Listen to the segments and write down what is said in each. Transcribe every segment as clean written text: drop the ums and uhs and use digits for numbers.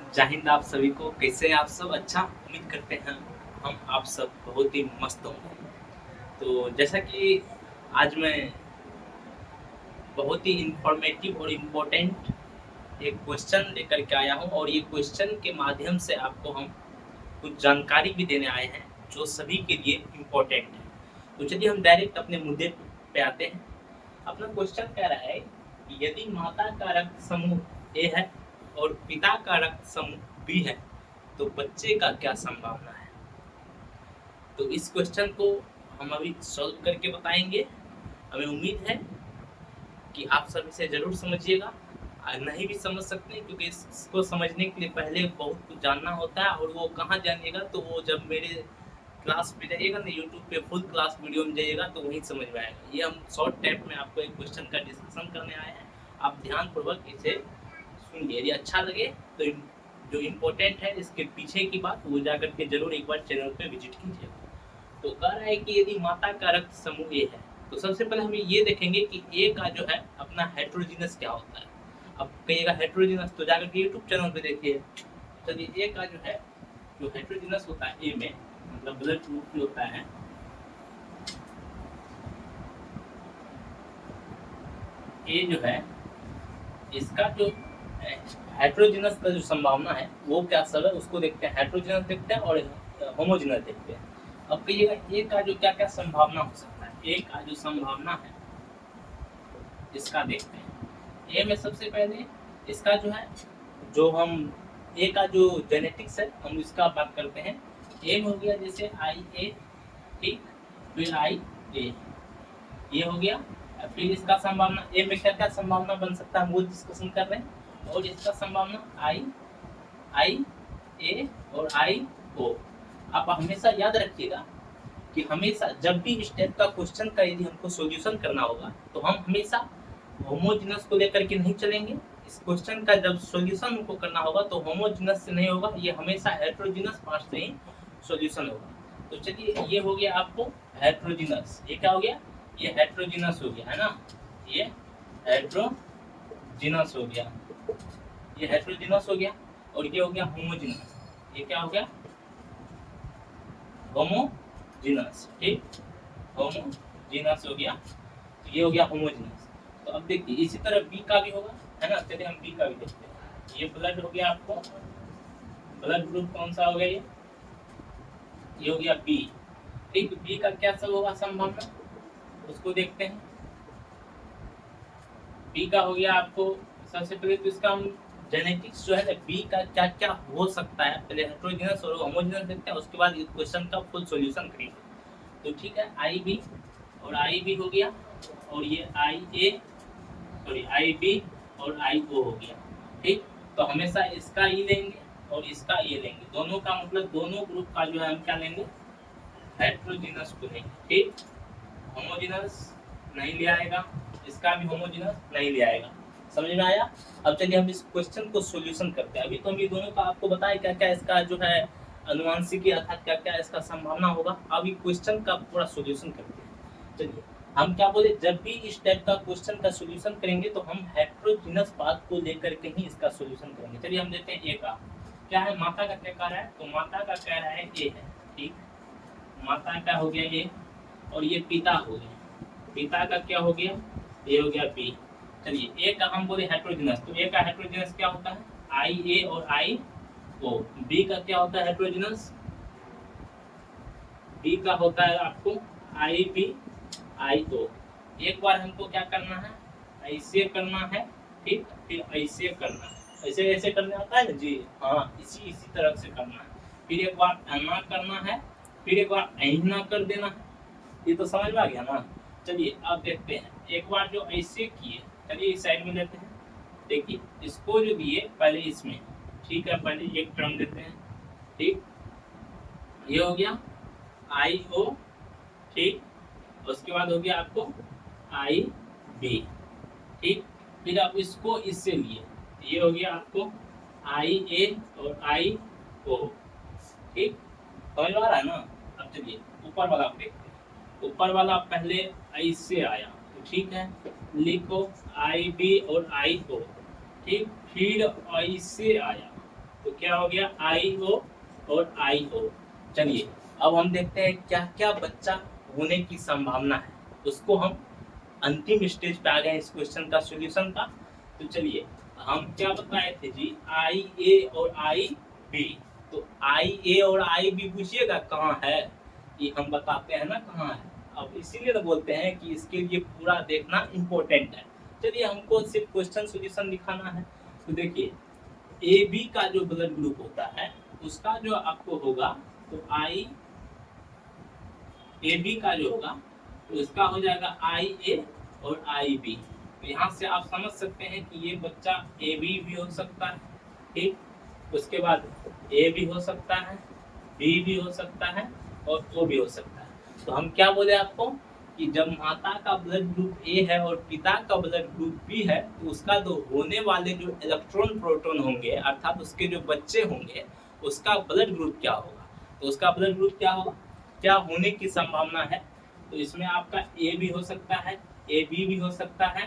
जय हिंद आप सभी को। कैसे हैं आप सब? अच्छा, उम्मीद करते हैं हम आप सब बहुत ही मस्त होंगे। तो जैसा कि आज मैं बहुत ही इंफॉर्मेटिव और इम्पोर्टेंट एक क्वेश्चन लेकर के आया हूं, और ये क्वेश्चन के माध्यम से आपको हम कुछ जानकारी भी देने आए हैं जो सभी के लिए इम्पोर्टेंट है। तो चलिए हम डायरेक्ट अपने मुद्दे पे आते हैं। अपना क्वेश्चन कह रहा है कि यदि माता का रक्त समूह ए है और पिता का रक्त समूह बी है तो बच्चे का क्या संभावना है। तो इस क्वेश्चन को हम अभी सॉल्व करके बताएंगे। हमें उम्मीद है कि आप सब इसे जरूर समझिएगा। नहीं भी समझ सकते हैं क्योंकि इसको समझने के लिए पहले बहुत कुछ जानना होता है, और वो कहाँ जानिएगा, तो वो जब मेरे क्लास पे जाइएगा ना, यूट्यूब पे फुल क्लास वीडियो में जाइएगा तो वहीं समझ में आएगा। ये हम शॉर्ट टाइप में आपको एक क्वेश्चन का डिस्कशन करने आए हैं। आप ध्यानपूर्वक इसे सुनिए। यदि अच्छा लगे तो जो इम्पोर्टेंट है इसके पीछे की बात वो जा करके जरूर एक बार चैनल पे विजिट कीजिएगा। तो कह रहा है कि यदि माता का रक्त समूह ए है तो सबसे पहले हम ये देखेंगे कि ए का जो है अपना हेट्रोजीनस क्या होता है। अब कहिएगा हेट्रोजीनस, तो जाकर के यूट्यूब चैनल पे देखिए। चलिए ए का जो है, जो हेट्रोजीनस होता है ए में, मतलब ब्लड ग्रुप जो होता है, ए जो है इसका जो हेट्रोजीनस का जो संभावना है वो क्या सब है उसको देखते हैं। हेट्रोजीनस देखते हैं और होमोजीनस देखते हैं। अब कहिएगा ए का जो क्या क्या संभावना हो सकता है। ए का जो संभावना है इसका देखते हैं। ए में सबसे पहले इसका जो है, जो हम ए का जो जेनेटिक्स है हम इसका बात करते हैं। ए में हो गया जैसे आई ए, ठीक, फिर आई ए, ये हो गया। फिर इसका संभावना ए में क्या क्या संभावना बन सकता है हम वो डिस्कशन कर रहे हैं। और इसका संभावना आई आई ए और आई ओ। आप हमेशा याद रखिएगा कि हमेशा जब भी इस टाइप का क्वेश्चन का यदि हमको सॉल्यूशन करना होगा तो हम हमेशा होमोजीनस को लेकर के नहीं चलेंगे। इस क्वेश्चन का जब सॉल्यूशन हमको करना होगा तो होमोजीनस से नहीं होगा, ये हमेशा हेट्रोजीनस पार्ट से ही सॉल्यूशन होगा। तो चलिए ये हो गया आपको हेट्रोजीनस। ये क्या हो गया? ये हेट्रोजीनस हो गया है ना, ये हेट्रोजीनस हो गया, ये हेट्रोजीनस हो गया। और ये हो गया होमोजीनस। ये क्या हो गया? होमोजीनस, ठीक, होमोजीनस हो गया। तो ये हो गया होमोजीनस। तो अब देखिए इसी तरह बी का भी होगा, है ना। चलिए हम बी का भी देखते हैं। ये ब्लड हो गया आपको, ब्लड ग्रुप कौन सा हो गया? ये हो गया बी, ठीक। बी का क्या सब होगा संभावना, उसको देखते हैं। बी का हो गया आपको सबसे पहले तो इसका हम जेनेटिक्स जो है बी का क्या क्या हो सकता है, पहले हेट्रोजीनस और होमोजीनस देखते हैं, उसके बाद इस क्वेश्चन का फुल सॉल्यूशन करेंगे। तो ठीक है, आई बी और आई बी हो गया, और ये आई ए, सॉरी आई बी और आई ओ हो गया, ठीक। तो हमेशा इसका ई लेंगे और इसका ये लेंगे, दोनों का मतलब दोनों ग्रुप का जो है हम क्या लेंगे, हेट्रोजीनस को लेंगे, ठीक। होमोजीनस नहीं ले आएगा, इसका भी होमोजीनस नहीं ले आएगा। समझ में आया? अब चलिए हम इस क्वेश्चन को सॉल्यूशन करते हैं। अभी तो हम ये दोनों का आपको बताया क्या क्या इसका जो है अनुवांशिकी अर्थात क्या क्या इसका संभावना होगा। अब ये क्वेश्चन का पूरा सॉल्यूशन करते हैं। चलिए हम क्या बोले, जब भी इस टाइप का क्वेश्चन का सॉल्यूशन करेंगे तो हम हेट्रोजीनस बात को लेकर के ही इसका सॉल्यूशन करेंगे। चलिए हम देखते हैं ए का क्या है। माता का क्या कह रहा है, तो माता का कह रहा है ए है, ठीक। माता का हो गया ए, और ये पिता हो गया, पिता का क्या हो गया, ये हो गया बी। चलिए ए का हम बोले हेट्रोजीनस, तो ए का हेट्रोजीनस क्या होता है, आई ए और आई ओ। बी का क्या होता है हेट्रोजीनस, बी का होता है आपको आई बी आई ओ। एक बार हमको क्या करना है, ऐसे करना है, ठीक, फिर ऐसे करना है। ऐसे ऐसे करने आता है ना जी, हाँ, इसी इसी तरह से करना है। फिर एक बार ऐना करना है, फिर एक बार ऐना कर देना है। ये तो समझ में आ गया ना। चलिए अब देखते हैं, एक बार जो ऐसे किए, चलिए इस साइड में लेते हैं। देखिए इसको जो दिए पहले इसमें, ठीक है, पहले एक टर्म देते हैं, ठीक। ये हो गया आई ओ, ठीक। उसके बाद हो गया आपको आई बी, ठीक। फिर आप इसको इससे लिए, ये हो गया आपको आई ए और आई ओ, ठीक। समझ में आ रहा है ना। अब चलिए ऊपर वाला आप देखते हैं। ऊपर वाला पहले ऐसे आया, तो ठीक है, लिखो आई बी और आई ओ, ठीक। फिर ऐसे आया, तो क्या हो गया आई ओ और आई ओ। चलिए अब हम देखते हैं क्या क्या बच्चा होने की संभावना है, उसको हम अंतिम स्टेज पे आ गए इस क्वेश्चन का सॉल्यूशन का। तो चलिए हम क्या बताए थे जी, आई ए और आई बी। तो आई ए और आई बी पूछिएगा कहाँ है, ये हम बताते हैं ना कहाँ है। अब इसीलिए तो बोलते हैं कि इसके लिए पूरा देखना इम्पोर्टेंट है। चलिए हमको सिर्फ क्वेश्चन सॉल्यूशन दिखाना है। तो देखिए ए बी का जो ब्लड ग्रुप होता है उसका जो आपको होगा, तो आई ए बी का जो होगा तो इसका हो जाएगा आई ए और आई बी। तो यहाँ से आप समझ सकते हैं कि ये बच्चा ए बी भी हो सकता है, ठीक। उसके बाद ए भी हो सकता है, बी भी हो सकता है और ओ भी हो सकता है। तो हम क्या बोले आपको कि जब माता का ब्लड ग्रुप ए है और पिता का ब्लड ग्रुप बी है, तो उसका जो होने वाले जो इलेक्ट्रॉन प्रोटॉन होंगे अर्थात उसके जो बच्चे होंगे उसका ब्लड ग्रुप क्या होगा। तो उसका ब्लड ग्रुप क्या होगा, क्या होने की संभावना है। तो इसमें आपका ए भी हो सकता है, ए बी भी हो सकता है,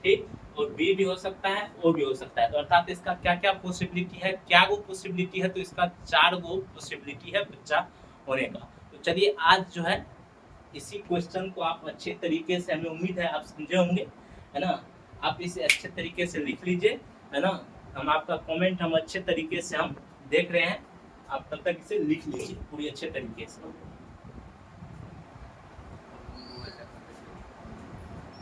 ठीक, और बी भी हो सकता है, ओ भी हो सकता है। तो अर्थात इसका क्या क्या पॉसिबिलिटी है, क्या वो पॉसिबिलिटी है, तो इसका 4 गो पॉसिबिलिटी है बच्चा होने का। तो चलिए आज जो है इसी क्वेश्चन को आप अच्छे तरीके से, हमें उम्मीद है आप समझे होंगे, है ना। आप इसे अच्छे तरीके से लिख लीजिए, है ना। हम आपका कमेंट हम अच्छे तरीके से हम देख रहे हैं, आप तब तक इसे लिख लीजिए पूरी अच्छे तरीके से।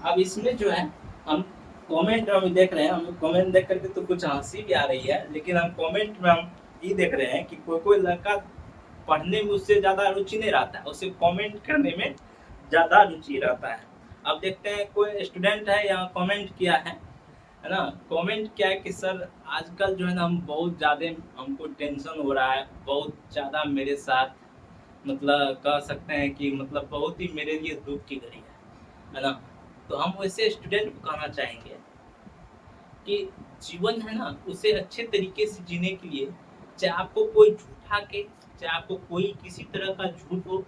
अब इसमें जो है हम कमेंट में देख रहे हैं, हम कमेंट देख करके तो कुछ हंसी भी आ रही है, लेकिन हम कमेंट में हम ये देख रहे हैं कि कोई कोई लड़का पढ़ने में उससे ज़्यादा रुचि नहीं रहता है, उसे कमेंट करने में ज़्यादा रुचि रहता है। अब देखते हैं कोई स्टूडेंट है यहाँ कमेंट किया है ना। कमेंट क्या है कि सर आजकल जो है ना हम बहुत ज़्यादा, हमको टेंशन हो रहा है बहुत ज़्यादा मेरे साथ, मतलब कह सकते हैं कि मतलब बहुत ही मेरे लिए दुख की घड़ी है ना। तो हम वैसे स्टूडेंट को कहना चाहेंगे कि जीवन है ना उसे अच्छे तरीके से जीने के लिए, चाहे आपको कोई झूठा के, चाहे आपको कोई किसी तरह का झूठ हो,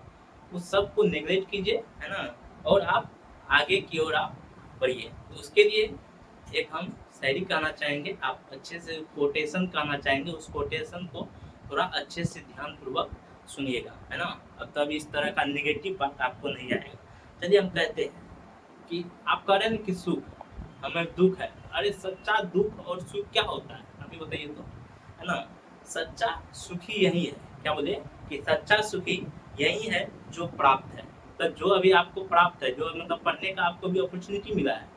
उस सब को नेगलेक्ट कीजिए, है ना, और आप आगे की ओर आप बढ़िए। तो उसके लिए एक हम शायरी कहना चाहेंगे, आप अच्छे से कोटेशन कहना चाहेंगे, उस कोटेशन को थोड़ा अच्छे से ध्यानपूर्वक सुनिएगा, है ना। अब तब इस तरह का नेगेटिव बात आपको नहीं आएगा। चलिए हम कहते हैं कि आप कह रहे हैं कि सुख हमें दुख है, अरे सच्चा दुख और सुख क्या होता है अभी बताइए तो, है ना। सच्चा सुखी यही है, क्या बोले कि सच्चा सुखी यही है जो प्राप्त है। तो जो अभी आपको प्राप्त है, जो मतलब पढ़ने का आपको भी अपॉर्चुनिटी मिला है,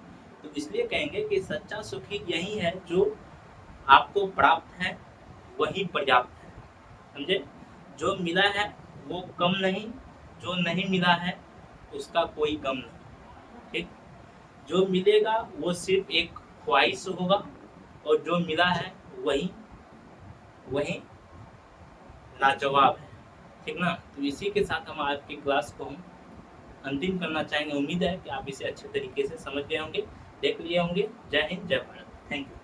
तो इसलिए कहेंगे कि सच्चा सुखी यही है जो आपको प्राप्त है वही पर्याप्त है, समझे। जो मिला है वो कम नहीं, जो नहीं मिला है उसका कोई गम नहीं, ठीक। जो मिलेगा वो सिर्फ एक ख्वाहिश होगा, और जो मिला है वही वही लाजवाब है, ठीक ना। तो इसी के साथ हम आज की क्लास को हम अंतिम करना चाहेंगे। उम्मीद है कि आप इसे अच्छे तरीके से समझ गए होंगे, देख लिए होंगे। जय हिंद, जय भारत, थैंक यू।